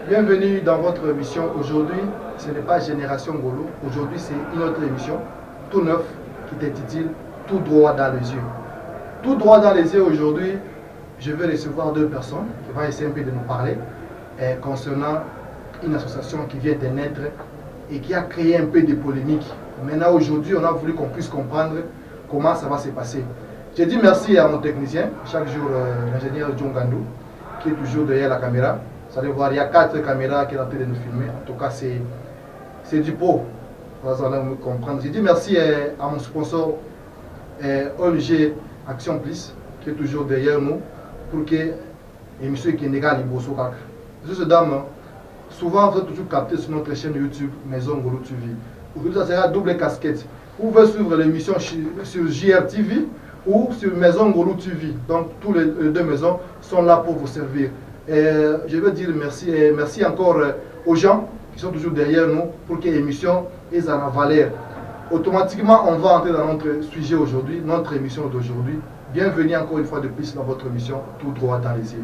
Bienvenue dans votre émission. Aujourd'hui, ce n'est pas Génération Ngolo. Aujourd'hui, c'est une autre émission, tout neuf, qui t'intitule Tout droit dans les yeux. Tout droit dans les yeux, aujourd'hui, je vais recevoir deux personnes qui vont essayer un peu de nous parler concernant une association qui vient de naître et qui a créé un peu de polémique. Maintenant, aujourd'hui, on a voulu qu'on puisse comprendre comment ça va se passer. Je dis merci à mon technicien, chaque jour, l'ingénieur John Gandou, qui est toujours derrière la caméra. Vous allez voir, il y a 4 caméras qui sont en train de nous filmer. En tout cas, c'est du pro. Vous allez me comprendre. Je dis merci à mon sponsor, ONG Action Plus, qui est toujours derrière nous, pour que l'émission Kenega Liboso Kak. Cette dame, souvent, vous êtes toujours capté sur notre chaîne YouTube, Maison Ngolo TV. Aujourd'hui, ça sera double casquette. Vous pouvez suivre l'émission sur JRTV ou sur Maison Ngolo TV. Donc, toutes les deux maisons sont là pour vous servir. Je veux dire merci et merci encore aux gens qui sont toujours derrière nous pour que l'émission ait en valeur. Automatiquement, on va entrer dans notre sujet aujourd'hui, notre émission d'aujourd'hui. Bienvenue encore une fois de plus dans votre émission Tout droit dans les yeux.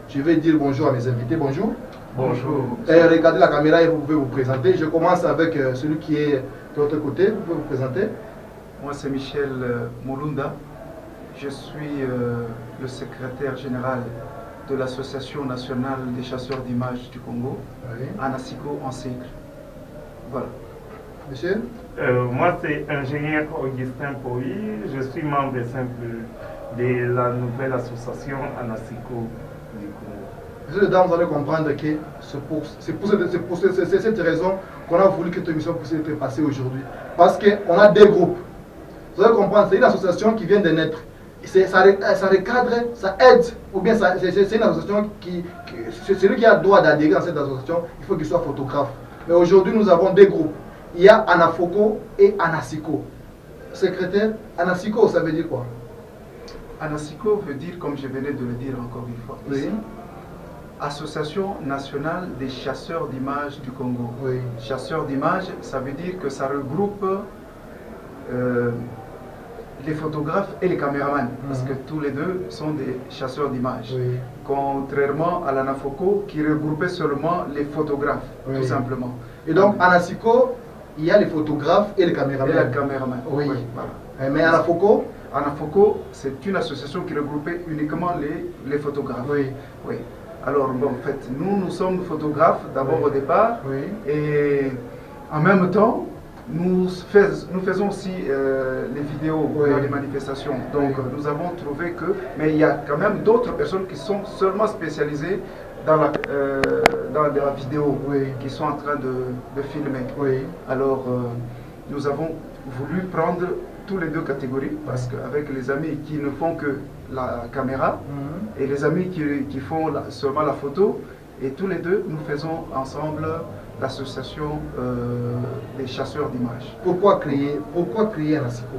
Je vais dire bonjour à mes invités. Bonjour. Bonjour. Regardez la caméra et vous pouvez vous présenter. Je commence avec celui qui est de l'autre côté. Vous pouvez vous présenter. Moi, c'est Michel Molunda. Je suis le secrétaire général de l'Association nationale des chasseurs d'images du Congo, oui. ANACICO en cycle. Voilà. Monsieur moi, c'est ingénieur Augustin Pouy. Je suis membre simple de la nouvelle association ANACICO du Congo. Monsieur le dame, vous allez comprendre que c'est pour cette raison qu'on a voulu que cette émission puisse être passée aujourd'hui. Parce qu'on a deux groupes. Vous allez comprendre, c'est une association qui vient de naître. Ça recadre, ça aide, ou bien c'est une association celui qui a le droit d'adhérer à cette association, il faut qu'il soit photographe. Mais aujourd'hui, nous avons deux groupes. Il y a ANAFOCO et ANACICO. Secrétaire, ANACICO, ça veut dire quoi? ANACICO veut dire, comme je venais de le dire encore une fois, ici, oui. Association nationale des chasseurs d'images du Congo. Oui. Chasseurs d'images, ça veut dire que ça regroupe les photographes et les caméramans, parce que tous les deux sont des chasseurs d'images. Oui. Contrairement à l'ANAFOCO qui regroupait seulement les photographes, oui. Tout simplement. Et donc, ANACICO, il y a les photographes et les caméramans. Et les caméramans. Oui. Oui. Voilà. Mais ANAFOCO ANAFOCO, c'est une association qui regroupait uniquement les photographes. Oui. Oui. Alors, bon, en fait, nous sommes photographes d'abord au départ, oui. Et en même temps, nous faisons aussi les vidéos dans les manifestations. Donc nous avons trouvé que, mais il y a quand même d'autres personnes qui sont seulement spécialisées dans la vidéo, qui sont en train de filmer. Alors nous avons voulu prendre tous les deux catégories, parce qu'avec les amis qui ne font que la caméra et les amis qui font seulement la photo, et tous les deux nous faisons ensemble l'association des chasseurs d'images. Pourquoi créer ANACICO?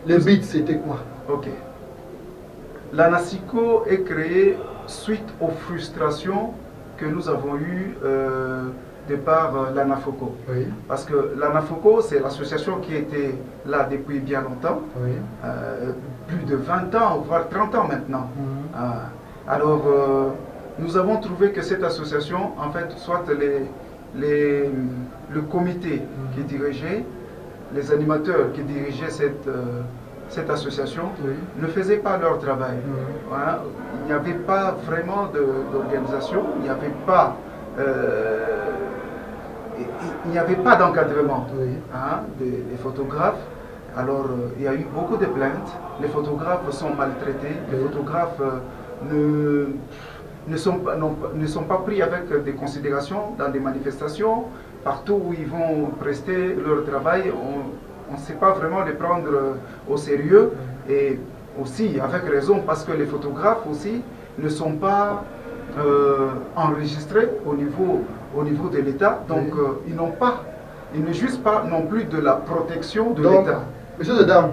Le but c'était quoi? Ok. L'ANACICO est créé suite aux frustrations que nous avons eues de par l'ANAFOCO. Oui. Parce que l'ANAFOCO, c'est l'association qui était là depuis bien longtemps, oui. Plus de 20 ans, voire 30 ans maintenant. Alors, nous avons trouvé que cette association, en fait, soit le comité qui dirigeait, les animateurs qui dirigeaient cette association, oui. Ne faisaient pas leur travail. Voilà. Il n'y avait pas vraiment d'organisation, il n'y avait pas d'encadrement, oui. Des photographes. Alors il y a eu beaucoup de plaintes, les photographes sont maltraités, les photographes ne sont pas pris avec des considérations dans des manifestations. Partout où ils vont prester leur travail, on ne sait pas vraiment les prendre au sérieux. Et aussi, avec raison, parce que les photographes aussi ne sont pas enregistrés au niveau de l'État. Donc, ils ne jouissent pas non plus de la protection de l'État. Monsieur et dames,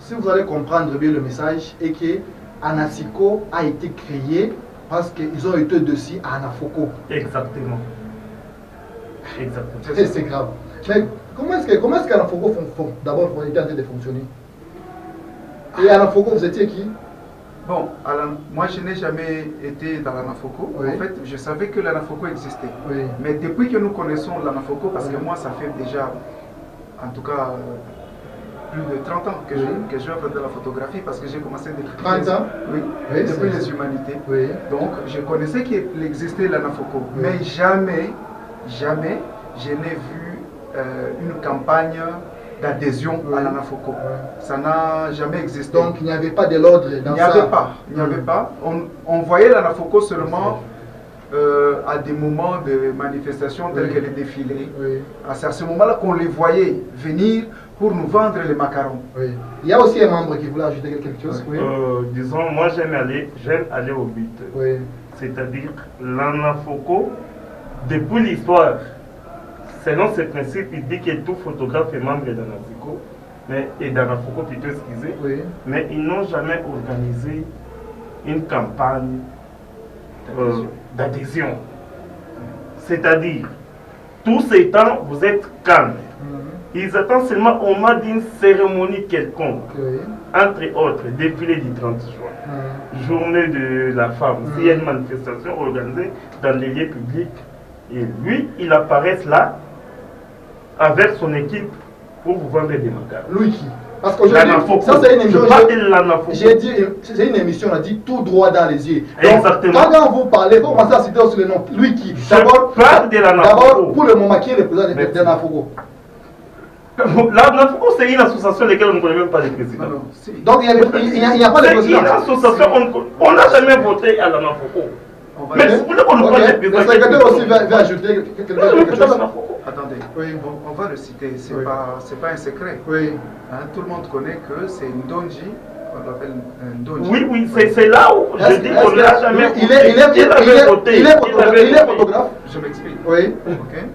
si vous allez comprendre bien le message, et que ANACICO a été créé parce qu'ils ont été dessus à ANAFOCO. Exactement. Exactement. C'est grave. Mais comment est-ce qu'ANAFOCO d'abord était en train de fonctionner? Et ANAFOCO, vous étiez qui? Bon, moi je n'ai jamais été dans l'Anafoco. Oui. En fait, je savais que l'Anafoco existait. Oui. Mais depuis que nous connaissons l'Anafoco, parce que moi ça fait déjà, en tout cas, plus de 30 ans que je œuvre de la photographie, parce que j'ai commencé depuis 30 ans? Oui, depuis les humanités. Oui. Donc je connaissais qu'il existait l'Anafoco. Oui. Mais jamais je n'ai vu une campagne d'adhésion à l'Anafoco. Ça n'a jamais existé. Donc il n'y avait pas de l'ordre dans ça. Il n'y avait pas. On voyait l'Anafoco seulement à des moments de manifestation tels que les défilés. Oui. C'est à ce moment-là qu'on les voyait venir pour nous vendre les macarons. Oui. Il y a aussi un membre qui voulait ajouter quelque chose. Oui. Disons, moi j'aime aller au but. Oui. C'est-à-dire l'Anafoco, depuis l'histoire, selon ce principe, il dit que tout photographe est membre d'Anafoco, et d'Anafoco plutôt excusez, oui. Mais ils n'ont jamais organisé une campagne d'adhésion. C'est-à-dire, tous ces temps, vous êtes calmes. Ils attendent seulement au moment d'une cérémonie quelconque, entre autres, défilé du 30 juin, journée de la femme, s'il y a une manifestation organisée dans les lieux publics, et lui, il apparaît là, avec son équipe, pour vous vendre des macarons. Lui qui? Parce qu'aujourd'hui, ça c'est une émission. J'ai dit, c'est une émission, on a dit tout droit dans les yeux. Donc, exactement. Quand vous parlez, vous commencez à citer aussi le nom. Lui qui? D'abord, pour le moment, qui est le président de l'Anafoco? L'Anafoco, c'est une association laquelle on ne connaît même pas les présidents. Donc, il n'y a pas de président. C'est une association, on n'a jamais voté à l'Anafoco. Mais vous voulez qu'on nous parle des présidents? Le secrétaire aussi va ajouter quelque chose. Attendez, oui. On va le citer, c'est pas un secret. Oui. Hein, tout le monde connaît que c'est Ndonji, on l'appelle Ndonji. Oui, c'est là où je dis qu'on n'a jamais voté. Il est photographe. Je m'explique. Oui. Okay.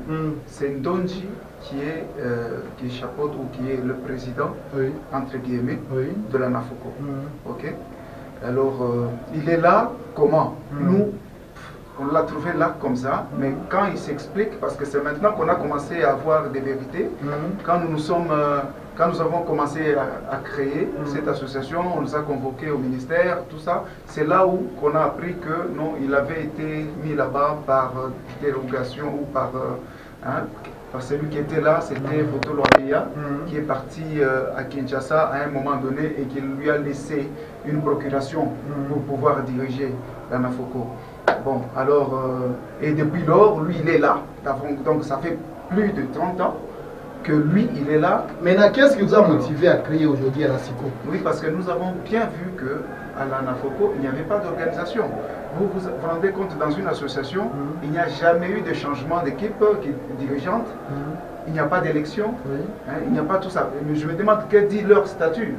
C'est Ndonji qui chapeaute ou qui est le président, entre guillemets, de l'Anafoco. Ok. Alors, il est là, comment? Nous, on l'a trouvé là comme ça, mais quand il s'explique, parce que c'est maintenant qu'on a commencé à avoir des vérités, quand nous avons commencé à créer cette association, on nous a convoqués au ministère, tout ça, c'est là où on a appris que non, il avait été mis là-bas par dérogation ou par celui qui était là, c'était Foto Loadia, qui est parti à Kinshasa à un moment donné et qui lui a laissé une procuration pour pouvoir diriger l'Anafoco. Bon, alors, et depuis lors, lui, il est là. Donc, ça fait plus de 30 ans que lui, il est là. Maintenant, qu'est-ce qui vous a motivé à créer aujourd'hui Anasico? Oui, parce que nous avons bien vu qu'à l'Anafoco, il n'y avait pas d'organisation. Vous vous rendez compte, dans une association, il n'y a jamais eu de changement d'équipe dirigeante, il n'y a pas d'élection, il n'y a pas tout ça. Mais je me demande que dit leur statut.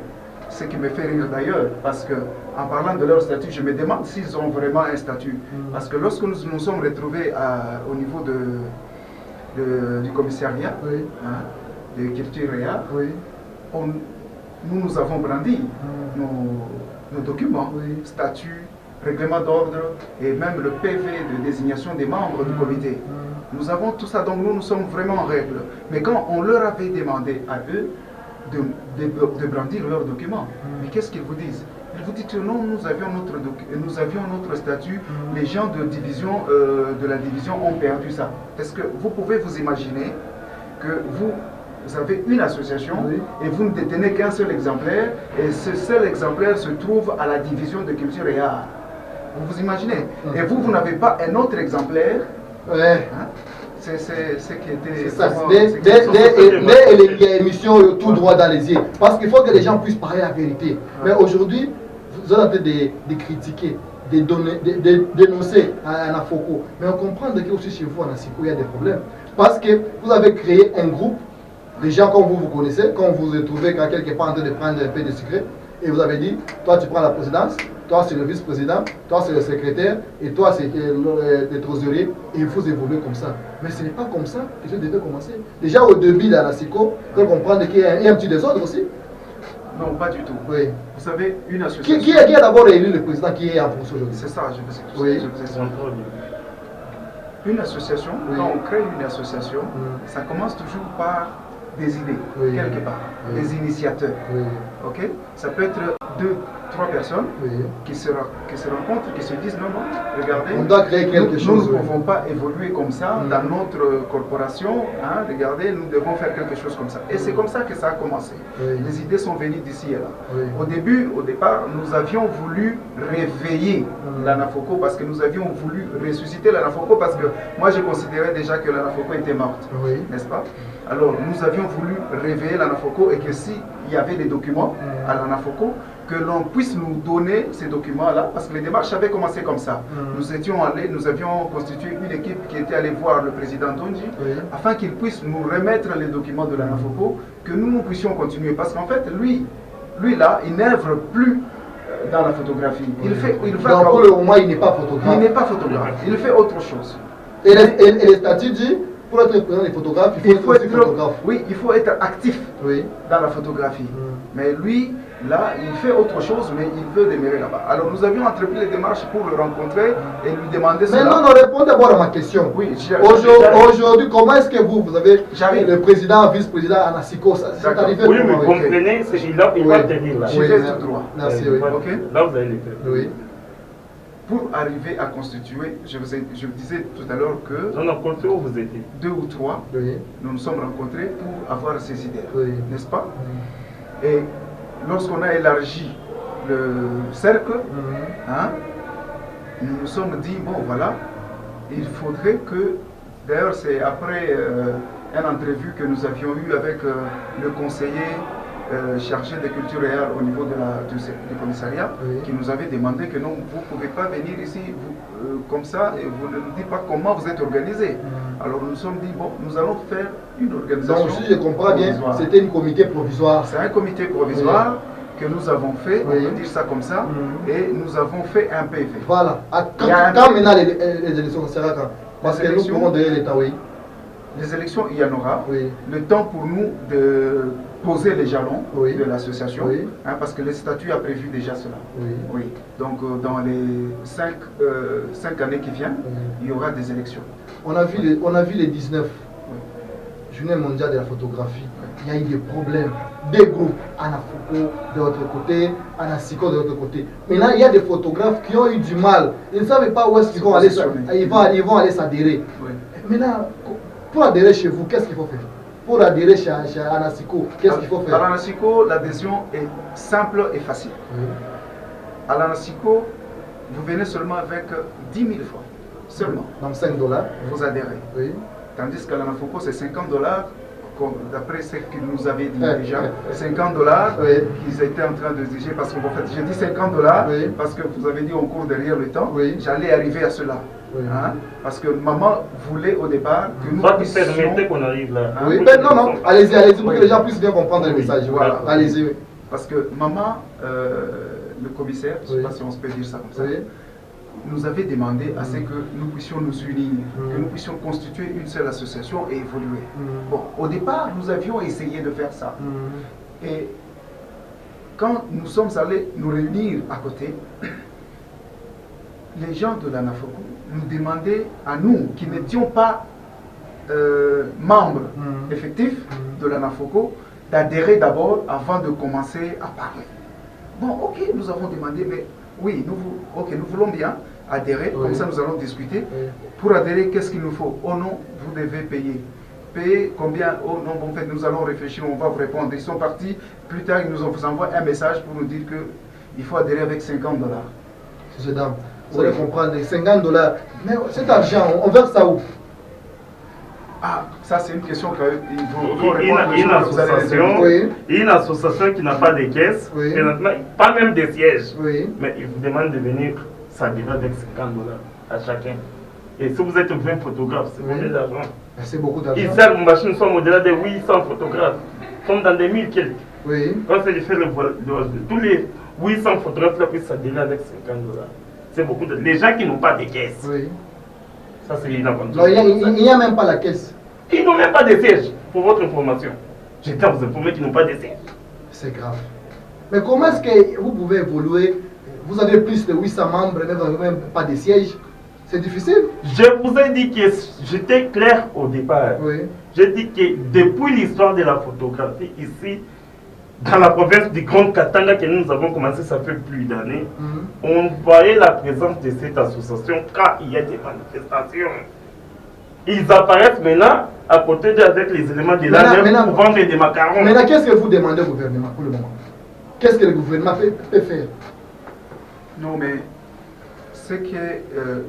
Ce qui me fait rire d'ailleurs, parce que en parlant de leur statut, je me demande s'ils ont vraiment un statut. Parce que lorsque nous nous sommes retrouvés au niveau du commissariat de Culture Réa, nous avons brandi nos documents, statuts, règlement d'ordre et même le PV de désignation des membres du comité. Nous avons tout ça, donc nous sommes vraiment en règle. Mais quand on leur avait demandé à eux de brandir leurs documents, mais qu'est-ce qu'ils vous disent? Ils vous disent que non, nous avions notre statut, les gens de la division ont perdu ça. Est-ce que vous pouvez vous imaginer que vous avez une association et vous ne détenez qu'un seul exemplaire et ce seul exemplaire se trouve à la division de culture et art? Vous vous imaginez? Et vous n'avez pas un autre exemplaire? C'est ce qui était... C'est ça, les émissions tout droit dans les yeux. Parce qu'il faut que les gens puissent parler la vérité. Mais aujourd'hui, vous êtes en train de critiquer, de dénoncer à Anafoco. Mais on comprend que aussi chez vous, à Anasico, il y a des problèmes. Parce que vous avez créé un groupe, des gens comme vous connaissez, quand vous vous retrouvez quelque part en train de prendre un peu de secret, et vous avez dit, toi tu prends la présidence, toi c'est le vice-président, toi c'est le secrétaire, et toi c'est le trésorier, et il faut évoluer comme ça. Mais ce n'est pas comme ça que je devais commencer. Déjà au début d'Anasico, il faut comprendre qu'il y a un petit désordre aussi. Non, pas du tout. Oui. Vous savez, une association... Qui a d'abord élu le président qui est en fonction aujourd'hui? C'est ça, je vous explique. Une association, quand on crée une association, ça commence toujours par des idées, quelque part, des initiateurs. Ok? Ça peut être 3 personnes qui se rencontrent, qui se disent non, non, regardez, on doit créer quelque chose. Nous ne pouvons pas évoluer comme ça dans notre corporation. Hein, regardez, nous devons faire quelque chose comme ça. Et c'est comme ça que ça a commencé. Les idées sont venues d'ici et là. Au départ, nous avions voulu réveiller l'Anafoko parce que nous avions voulu ressusciter l'Anafoko parce que moi je considérais déjà que l'Anafoko était morte, n'est-ce pas? Alors nous avions voulu réveiller l'Anafoko et que s'il y avait des documents à l'Anafoko, que l'on puisse nous donner ces documents-là, parce que les démarches avaient commencé comme ça. Nous avions constitué une équipe qui était allée voir le président Donji, afin qu'il puisse nous remettre les documents de l'Anafoko, que nous puissions continuer. Parce qu'en fait, lui là, il n'œuvre plus dans la photographie. Donc pour le moment, il n'est pas photographe. Il n'est pas photographe, il fait autre chose. Et les statuts disent, pour être président des photographes, il faut être photographe. Oui, il faut être actif dans la photographie. Mais lui, là, il fait autre chose, mais il veut demeurer là-bas. Alors nous avions entrepris les démarches pour le rencontrer et lui demander cela. Mais non, répondez d'abord à ma question. Oui, aujourd'hui, comment est-ce que vous avez le président, vice-président Anasiko? C'est arrivé. Oui, mais comprenez, il va tenir là. Je vais tout droit. Merci, okay? Là, vous allez le faire. Oui. Pour arriver à constituer, je vous disais tout à l'heure que... On a compté où vous étiez. 2 ou 3, nous nous sommes rencontrés pour avoir ces idées-là, n'est-ce pas? Et lorsqu'on a élargi le cercle, hein, nous nous sommes dit, bon voilà, il faudrait que, d'ailleurs c'est après une entrevue que nous avions eue avec le conseiller chargé de culture et art au niveau du commissariat, qui nous avait demandé que non, vous ne pouvez pas venir ici comme ça et vous ne nous dites pas comment vous êtes organisé. Alors nous nous sommes dit, bon, nous allons faire une organisation. Donc si je comprends bien, c'était un comité provisoire. C'est un comité provisoire que nous avons fait, on peut dire ça comme ça, et nous avons fait un PV. Voilà. Quand maintenant les élections, ça sera quand? Parce que nous pouvons donner l'État, Les élections, il y en aura. Le temps pour nous de poser les jalons de l'association, hein, parce que le statut a prévu déjà cela. Donc dans les 5 années qui viennent, il y aura des élections. On a vu les 19 Journée mondiale de la photographie. Il y a eu des problèmes, des groupes, Anafoko de l'autre côté, Anasiko de l'autre côté. Maintenant, il y a des photographes qui ont eu du mal. Ils ne savent pas où est-ce qu'ils vont aller, ils vont aller s'adhérer. Maintenant, pour adhérer chez vous, qu'est-ce qu'il faut faire? Pour adhérer chez Anasiko, qu'est-ce qu'il faut faire? À l'Anasiko, l'adhésion est simple et facile. À l'Anasiko, vous venez seulement avec 10 000 francs. Seulement. Donc 5 $. Vous adhérez. Tandis qu'à l'Anafoko, c'est 50 $, d'après ce qu'ils nous avaient dit déjà. 50 $, qu'ils étaient en train de dire, parce qu'en fait, j'ai dit 50 $, parce que vous avez dit on court derrière le temps, j'allais arriver à cela. Hein? Parce que maman voulait au départ que nous puissions... permettez qu'on arrive là. Non, allez-y, pour que les gens puissent bien comprendre le message. Voilà, allez-y. Parce que maman, le commissaire, je ne sais pas si on se peut dire ça comme ça, nous avait demandé à ce que nous puissions nous unir, que nous puissions constituer une seule association et évoluer. Bon, au départ, nous avions essayé de faire ça. Et quand nous sommes allés nous réunir à côté, les gens de l'Anafoko nous demandaient à nous, qui n'étions pas membres effectifs de l'Anafoko, d'adhérer d'abord avant de commencer à parler. Bon, ok, nous avons demandé, mais oui, nous voulons bien adhérer, comme ça nous allons discuter. Pour adhérer, qu'est-ce qu'il nous faut? Oh non, vous devez payer. Payer combien? Oh non, bon, en fait, nous allons réfléchir, on va vous répondre. Ils sont partis, plus tard, ils nous envoient un message pour nous dire qu'il faut adhérer avec 50 $. C'est dame. Vous allez comprendre, les 50 $. Mais cet argent, on verse ça où? Ah, ça c'est une question qu'il faut répondre. Une association qui n'a pas de caisse, pas même de siège, mais il vous demande de venir s'adhérer avec 50 $ à chacun. Et si vous êtes 20 photographes, c'est beaucoup d'argent. C'est beaucoup d'argent. Ici, nos machines sont au-delà de 800 photographes. Nous sommes dans des 1000 quelques. Quand c'est de faire le vol, tous les 800 photographes là puissent s'adhérer avec 50 $. C'est beaucoup de... Les gens qui n'ont pas de caisse. Ça, c'est inavantageux. Il n'y a même pas la caisse. Ils n'ont même pas de siège, pour votre information. J'étais à vous informer qu'ils n'ont pas de siège. C'est grave. Mais comment est-ce que vous pouvez évoluer? Vous avez plus de 800 membres, mais vous n'avez même pas de siège. C'est difficile. Je vous ai dit que j'étais clair au départ. J'ai dit que depuis l'histoire de la photographie ici, dans la province du Grand Katanga que nous avons commencé, ça fait plus d'années, on voyait la présence de cette association quand il y a des manifestations. Ils apparaissent maintenant à côté d'eux avec les éléments de l'armée pour vendre des macarons. Maintenant, qu'est-ce que vous demandez au gouvernement pour le moment? Qu'est-ce que le gouvernement peut faire? Non, mais ce qui est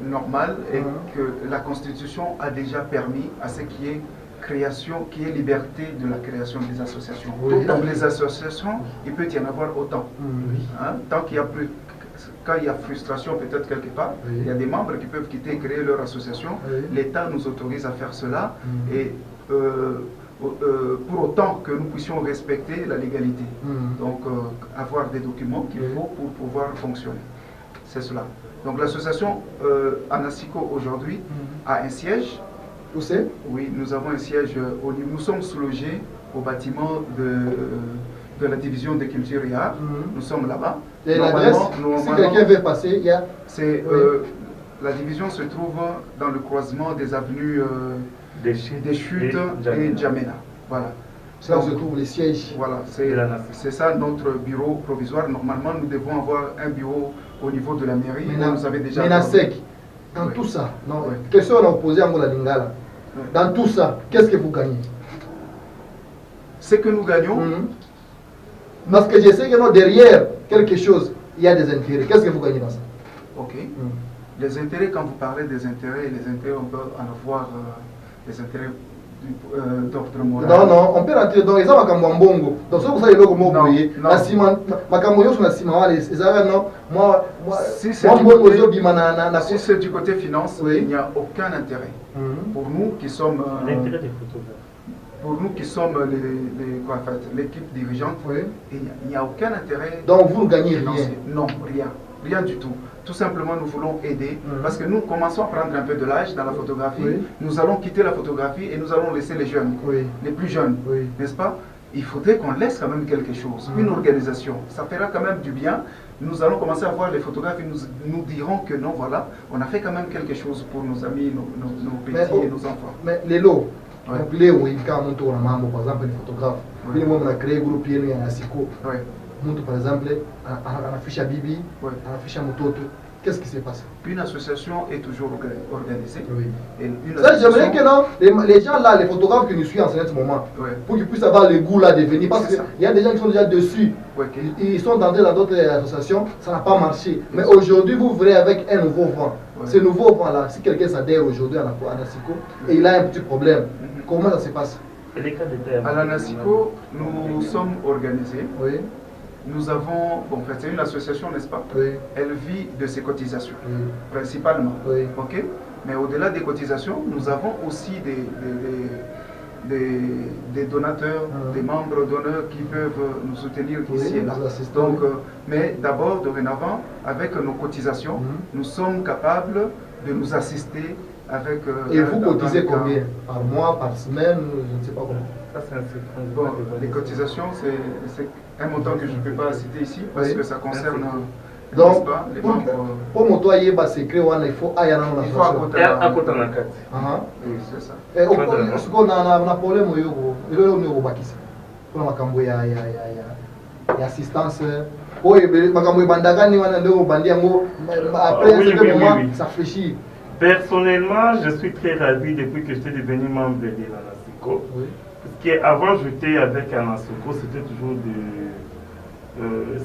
normal est que la Constitution a déjà permis à ce qui est création, qui est liberté de la création des associations. Oui. Dans les associations, il peut y en avoir autant. Hein? Tant qu'il y a plus, quand il y a frustration peut-être quelque part, il y a des membres qui peuvent quitter et créer leur association. L'État nous autorise à faire cela et pour autant que nous puissions respecter la légalité. Donc avoir des documents qu'il faut pour pouvoir fonctionner. C'est cela. Donc l'association Anasiko aujourd'hui a un siège. Où c'est? Oui, nous avons un siège au niveau. Nous sommes sous-logés au bâtiment de la division des cultures et arts. Nous sommes là-bas. Et l'adresse, si quelqu'un veut passer, il y a... La division se trouve dans le croisement des avenues des Chutes et Djamena. Voilà. C'est là où se trouvent les sièges. Voilà, c'est ça notre bureau provisoire. Normalement, nous devons avoir un bureau au niveau de la mairie. Vous avez déjà... Dans tout ça, question on a posée à Moula Lingala. Dans tout ça, qu'est-ce que vous gagnez? Ce que nous gagnons. Parce que je sais que derrière quelque chose, il y a des intérêts. Qu'est-ce que vous gagnez dans ça? Ok. Les intérêts, quand vous parlez des intérêts, on peut en avoir des intérêts d'ordre moral. Non, on peut rentrer dans les gens comme Wambongo. Donc, ça, vous savez, la ciment, si c'est du côté finance, il n'y a aucun intérêt. Pour nous qui sommes. L'intérêt des photographes. Pour nous qui sommes l'équipe dirigeante, il n'y a aucun intérêt. Donc vous ne gagnez rien? Non, rien du tout. Tout simplement, nous voulons aider parce que nous commençons à prendre un peu de l'âge dans la photographie. Nous allons quitter la photographie et nous allons laisser les jeunes, les plus jeunes, n'est-ce pas? Il faudrait qu'on laisse quand même quelque chose, une organisation. Ça fera quand même du bien. Nous allons commencer à voir les photographes et nous dirons que non, voilà, on a fait quand même quelque chose pour nos amis, nos petits et nos enfants. Mais les lots. Donc les par exemple les photographes, on a créé un groupe à Siko. Par exemple, on affiche à Bibi, on affiche à Mototo. Qu'est-ce qui s'est passé? Une association est toujours organisée. J'aimerais que les gens là, les photographes qui nous suivent en ce moment, pour qu'ils puissent avoir le goût là de venir, parce qu'il y a des gens qui sont déjà dessus. Ils sont entrés dans d'autres associations, ça n'a pas marché. Mais aujourd'hui, vous venez avec un nouveau vent. Ce nouveau vent là, si quelqu'un s'adhère aujourd'hui à l'Anasiko et il a un petit problème, comment ça se passe? À l'Anasiko, nous sommes organisés. Nous avons, bon, en fait, c'est une association, n'est-ce pas? Elle vit de ses cotisations, principalement. Ok. Mais au-delà des cotisations, nous avons aussi des donateurs, des membres d'honneur qui peuvent nous soutenir ici et là. Donc, mais d'abord, dorénavant, avec nos cotisations, nous sommes capables de nous assister avec... et vous cotisez combien? Par mois, par semaine? Je ne sais pas comment. Bon, les cotisations, c'est un montant que je ne peux pas citer ici parce que ça concerne donc, les membres. Pour mon toit, il faut aller dans la association. Oui, c'est ça. Et on a problème il y a assistance. Après ce moment, ça fléchit. Personnellement, je suis très ravi depuis que j'étais devenu membre de l'Anasiko. Parce qu'avant, j'étais avec Anasiko,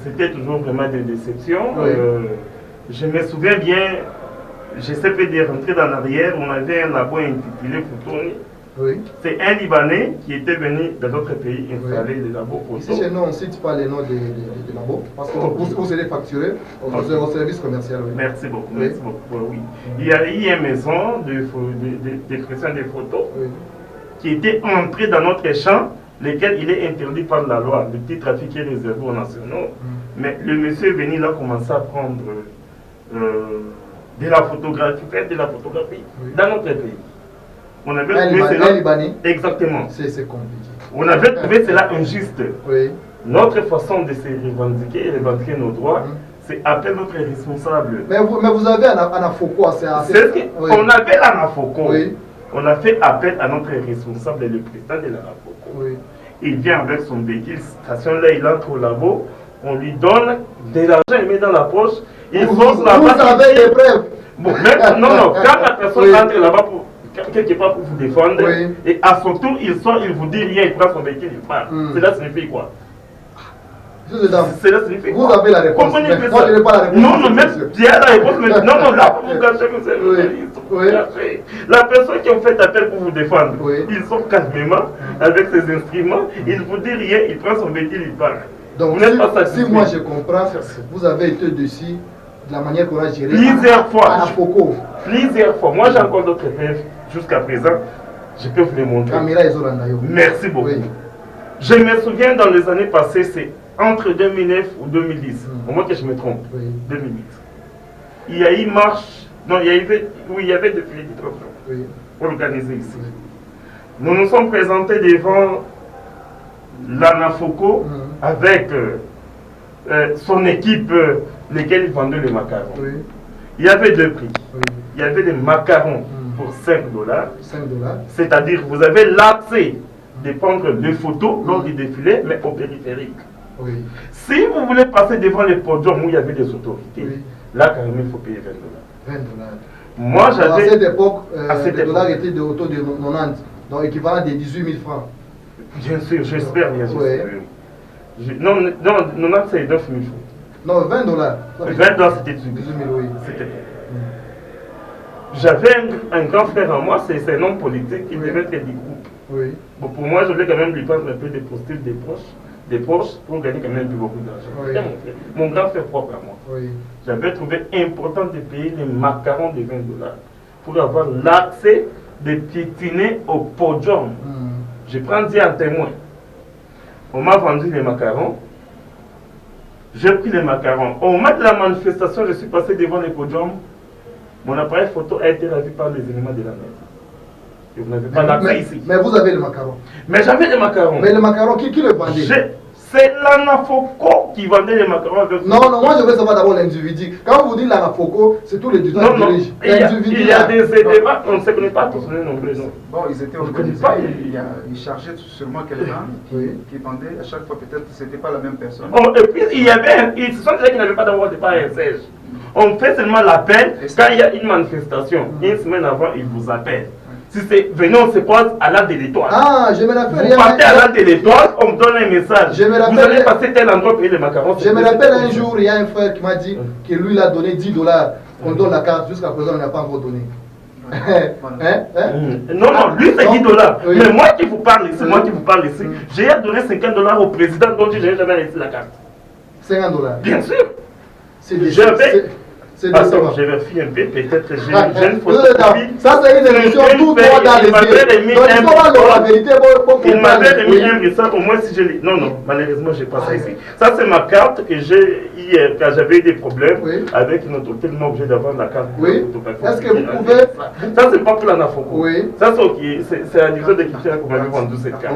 c'était toujours vraiment des déceptions. Je me souviens bien, je sais pas de rentrer dans l'arrière, on avait un labo intitulé Fotoni. C'est un Libanais qui était venu dans d'autres pays installer des labos photos. Ici chez nous, on ne cite pas les noms des labos parce que vous allez facturer au service commercial. Merci beaucoup. Merci beaucoup. Il y a eu une maison d'expression des photos qui était entrée dans notre champ, lequel il est interdit par la loi. Le petit trafic est réservé aux nationaux. Mais le monsieur est venu là commencer à prendre de la photographie, faire de la photographie dans notre pays. On avait trouvé cela... Libanais. Exactement. C'est compliqué. On avait trouvé cela injuste. Notre façon de se revendiquer et revendiquer nos droits, c'est appeler notre responsable. Mais vous avez un Anafoko. On avait l'Anafoko. On a fait appel à notre responsable, le président de l'Anafoko. il vient avec son véhicule, station-là, il entre au labo, on lui donne de l'argent, il met dans la poche, il vous avez des preuves. Bon, même, non, quand la personne entre là-bas pour quelque part pour vous défendre, et à son tour, il sort, il vous dit rien, il prend son véhicule, il part. Cela signifie quoi? Cela signifie vous avez la réponse. Comprenez mais moi, je n'ai pas la réponse. Non, même Pierre a la réponse, mais non, là, pour vous cacher, vous avez la personne qui a fait appel pour vous défendre, il sort calmement avec ses instruments, il vous dit rien, il prend son véhicule, il part. Donc, si moi je comprends, vous avez été dessus de la manière qu'on a géré plusieurs fois. À Foko. Plusieurs fois. Moi, j'ai encore d'autres rêves jusqu'à présent. Je peux vous les montrer. Merci beaucoup. Je me souviens dans les années passées, c'est entre 2009 ou 2010, au moins que je me trompe, 2008. Il y a eu marche, non, il y avait défilé du 30 jours organisé ici. Nous nous sommes présentés devant l'Anafoko avec son équipe, lesquels ils vendaient les macarons. Il y avait deux prix. Il y avait des macarons pour 5 $. C'est-à-dire vous avez l'accès de prendre des photos lors du défilé, mais au périphérique. Si vous voulez passer devant les podiums où il y avait des autorités, là carrément il faut payer 20 $. Moi j'avais... À cette époque, les dollars étaient de autour de 90, donc équivalent de 18 000 francs. Bien sûr, j'espère bien sûr. Non, 90 c'est 9 000 francs. Non, 20 $. 20 $, c'était 18 000, c'était. J'avais un grand frère en moi, c'est un homme politique qui devait être du groupe. Bon, pour moi, je voulais quand même lui prendre un peu des postures des proches pour gagner quand même un peu beaucoup d'argent. Mon grand frère propre à moi. J'avais trouvé important de payer les macarons de 20 $ pour avoir l'accès de piétiner au podium. Je prends Dieu en témoin. On m'a vendu les macarons. J'ai pris les macarons. Au moment de la manifestation, je suis passé devant le podium. Mon appareil photo a été ravi par les éléments de la mer. Et vous n'avez pas l'accès ici. Mais vous avez les macarons. Mais j'avais les macarons. Mais les macarons, qui le vendait? C'est l'Anafoko qui vendait les macarons avec vous. Non, moi je veux savoir d'abord l'individu. Quand vous dites l'Anafoko, c'est tous les deux. Non, il y a des éléments, on ne se connaît pas tous non plus. Bon, ils étaient organisés, ils chargeaient sûrement quelqu'un qui vendait à chaque fois, peut-être que ce n'était pas la même personne. Et puis il y avait, ils se sont dit qu'ils n'avaient pas d'avoir de part un siège. On fait seulement l'appel quand il y a une manifestation. Une semaine avant, ils vous appellent. Si c'est venez, on se croise à l'âge de l'étoile. Ah, je me rappelle. Vous partez à l'âge de l'étoile, on me donne un message. Vous allez passer tel endroit payer les macarons. Je me rappelle un jour, il y a un frère qui m'a dit que lui, il a donné 10 $. On donne la carte. Jusqu'à présent, on n'a pas encore donné. Non, lui c'est 10 $. Mais moi qui vous parle ici, j'ai donné 50 $ au président dont je n'ai jamais laissé la carte. 50 $. Bien sûr. Attends, je vérifie un peu, peut-être que j'ai une photo. Ça, c'est une émission tout droit dans les yeux. Donc, il faut voir la vérité pour il m'avait remis un message, au moins si je l'ai. Non, malheureusement, je n'ai pas ça ici. Ça, c'est ma carte que j'ai hier, quand j'avais eu des problèmes avec une autorité, non obligé d'avoir la carte. Est-ce que vous pouvez. Ça, c'est pas pour l'Anafoko. Ça, c'est un niveau de culture qu'on m'avait vendu cette carte.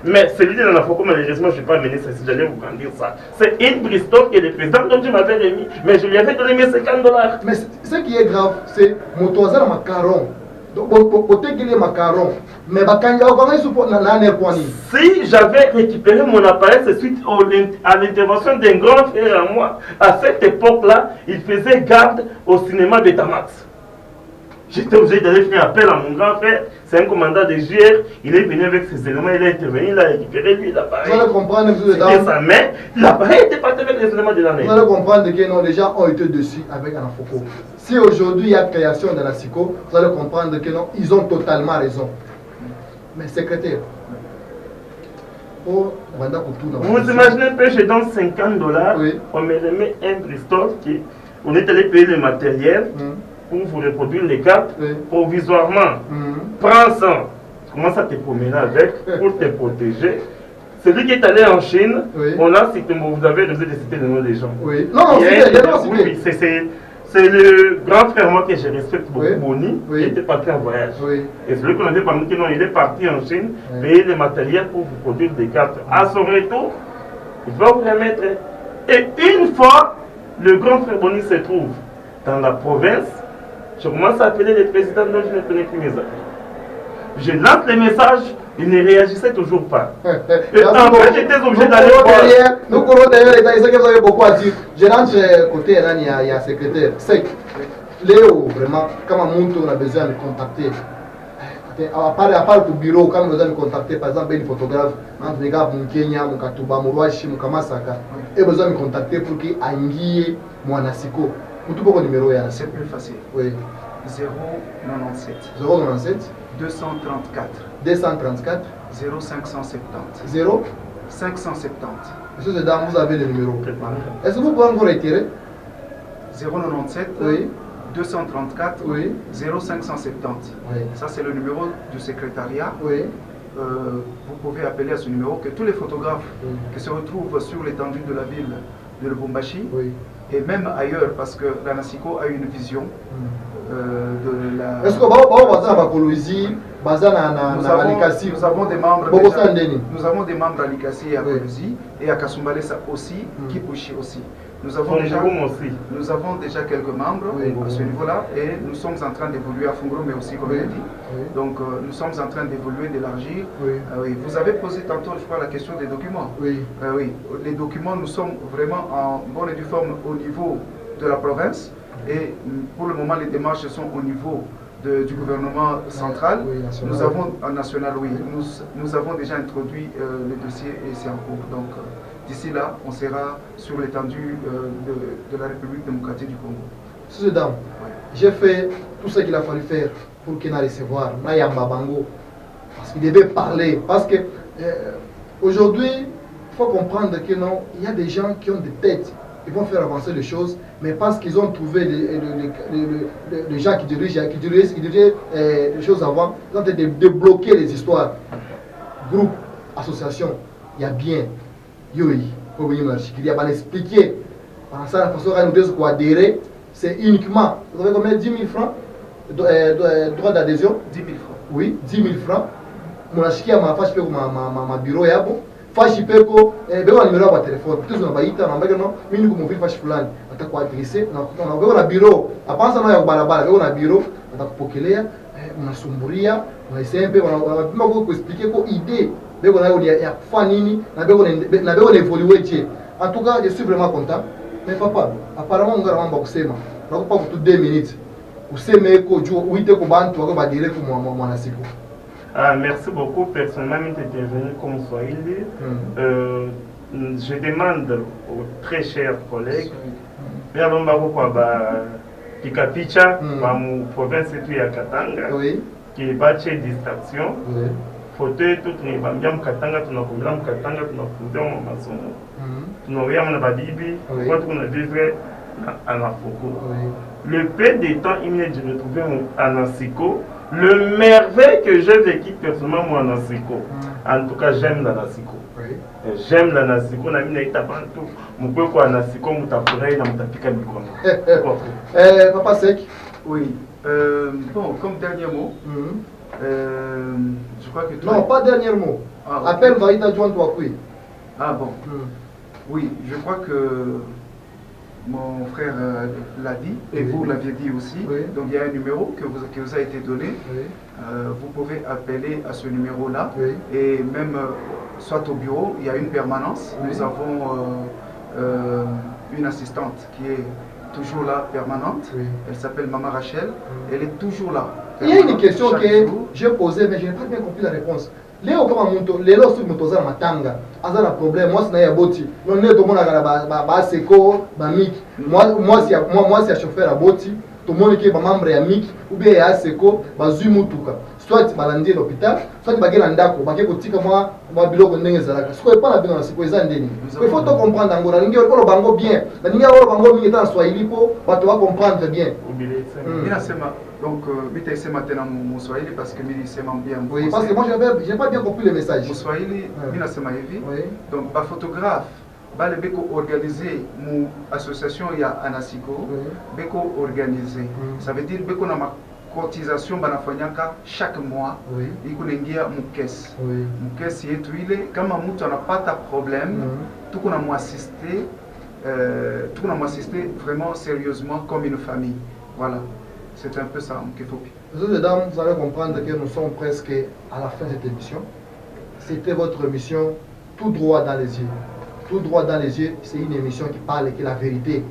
Mais celui de l'Anafoko, malheureusement, je ne vais pas amener ça si j'allais vous grandir ça. C'est une Bristol que le président dont je m'avais remis, mais je lui avais donné mes 50 $. Mais ce qui est grave, c'est motoiser le macaron. Donc, les macarons. Mais si j'avais récupéré mon appareil, c'est suite à l'intervention d'un grand frère à moi. À cette époque-là, il faisait garde au cinéma de Tamax. J'étais obligé d'aller faire appel à mon grand frère. C'est un commandant de JR. Il est venu avec ses éléments, il a intervenu, il a récupéré lui l'appareil. Vous allez comprendre que c'était sa main. L'appareil était parti avec les éléments de l'année. Vous allez comprendre que non, les gens ont été dessus avec Anafoko. Si aujourd'hui il y a création de la SICO, vous allez comprendre que non, ils ont totalement raison. Mais secrétaire, vous imaginez un peu, je donne 50 $, on me remet un Bristol qui, on est allé payer le matériel. Pour vous reproduire les cartes provisoirement. Prends ça. Commence à te promener avec pour te protéger. Celui qui est allé en Chine, on a cité, vous avez osé de citer le nom des gens. Non, c'est le grand frère moi que je respecte beaucoup, Boni, qui était parti en voyage. Et celui qu'on avait parlé, il est parti en Chine, payer le matériel pour vous produire des cartes. À son retour, il va vous remettre. Et une fois, le grand frère Boni se trouve dans la province, je commence à appeler les présidents dont je ne connais plus mes affaires. Je lance les messages Il ne réagissait toujours pas. Et après, j'étais obligé d'aller voir. Nous courons derrière l'État, c'est que vous avez beaucoup à dire. Je rentre côté, il y a secrétaire. C'est Léo, vraiment, quand on a besoin de contacter, à part le bureau, quand on a besoin de contacter, par exemple, une photographe, entre les gars, mon Kenya, mon Katuba, mon Rwashi, mon Kamasaka, et besoin de contacter pour qu'il aille mon Nasiko. Vous avez beaucoup de numéro? C'est plus facile. Oui. 097 097 234 234 0570 0 570. Monsieur Zedam, vous avez le numéro. Est-ce que vous pouvez encore retirer? 097 oui. 234 oui. 0570. Oui. Ça, c'est le numéro du secrétariat. Oui. Vous pouvez appeler à ce numéro que tous les photographes qui se retrouvent sur l'étendue de la ville de Lubumbashi et même ailleurs, parce que la Nasiko a une vision de la... Est-ce que nous avons des membres nous avons des membres à Likasi et à Kolosi et à Kasumbalesa aussi, Kipushi aussi. Nous avons déjà quelques membres à ce niveau-là et nous sommes en train d'évoluer à Fungro, mais aussi comme il dit. Donc nous sommes en train d'évoluer, d'élargir. Vous avez posé tantôt, je crois, la question des documents. Oui. Les documents, nous sommes vraiment en bonne et due forme au niveau de la province et pour le moment les démarches sont au niveau du gouvernement central. Nous avons un national, nous avons déjà introduit le dossier et c'est en cours. Donc d'ici là, on sera sur l'étendue de la République démocratique du Congo. Monsieur Dame, j'ai fait tout ce qu'il a fallu faire pour qu'il ait recevoir Nayamba Bango. Parce qu'il devait parler. Parce que aujourd'hui, il faut comprendre que non, il y a des gens qui ont des têtes. Ils vont faire avancer les choses, mais parce qu'ils ont trouvé les gens qui dirigent les choses avant, ils ont été débloquer les histoires. Groupe, association, il y a bien. Il y a pas expliquer. Par ça, la façon dont nous devons adhérer, c'est uniquement. Vous avez combien? 10 000 francs droit d'adhésion? 10 000 francs. Oui, 10 000 francs. Mon achiki à ma fâche pour ma bureau. Fâche peko, beko numéro à téléphone. Tout ça, on va y aller. On va dire non, mais nous comme fâche fulani. On t'a quoi adressé? On a bureau. À part ça, on a balabala. On a bureau. On a pokelea. On a sumburia. On a essayé un peu. On a expliquer quoi idée. Beko na y a fanini. Na beko évoluer tiens. En tout cas, je suis vraiment content. Mais papa, apparemment on va en boxer. On va pas pour 2 minutes. Vous savez que tu as été combattu, on va dire que moi Nasiko. Merci beaucoup. Personnellement, tu es venu comme Swahili. Je demande aux très chers collègues, Pika Picha, dans la province de Katanga, qui est bâtie distraction. Photo toutes les bambiam Katanga, tu n'as pas Katanga, tu n'as pas de maçon. Tu n'as rien à Bibi, tu n'as vivre à Nafoko. Le peu de temps, il m'est de retrouver à Nasiko. Le merveille que j'ai vécu personnellement moi en Nasiko. En tout cas, j'aime la Nasiko. J'aime la Nasiko. Na mina itabantu. Moupe kwa Nasiko mutafurahi na mutapika mikono. Papa Sek. Oui. Bon, comme dernier mot. Je crois que toi... Non, pas dernier mot. Appelle Varita Joan Touakoui. Ah bon. Oui, je crois que mon frère l'a dit, et vous l'aviez dit aussi. Donc il y a un numéro qui vous a été donné. Vous pouvez appeler à ce numéro-là. Et même, soit au bureau, il y a une permanence. Nous avons une assistante qui est toujours là, permanente. Elle s'appelle Maman Rachel. Elle est toujours là. Il y a une question que j'ai posée, mais je n'ai pas bien compris la réponse. Léo comme monto, Léo sur motoza matanga, azana problème, moi c'est na yaboti. Non ne tout monde a ba seko, ba mic. Moi c'est chauffeur à boti, tout le monde qui est membre ya mic ou bien ya seko, ba zumutuka. Soit balandi l'hôpital, soit bagela ndako, bageko tika moi biloko ndenge zalaka. Ce qu'on pas na bien seko ezandeni. Il faut tout comprendre ngora, ningi ko bango bien. Na ningi ko bango mingi ta Swahili po, ba to va comprendre bien. Donc, je suis maintenant mon Swahili parce que je suis bien. Oui, parce que moi, je n'ai pas bien compris le message. Mon Swahili, je suis donc, par photographe, je vais organiser mon association il y a Anasiko, je vais organiser. Ça veut dire que je ma cotisation chaque mois, il y a mon caisse. Mon caisse est tuile, quand tu n'as pas de problème, tout le monde m'assister, vraiment sérieusement comme une famille. Voilà. C'est un peu ça qu'il faut. Mesdames, vous allez comprendre que nous sommes presque à la fin de cette émission. c'était votre émission Tout droit dans les yeux. Tout droit dans les yeux, c'est une émission qui parle de la vérité.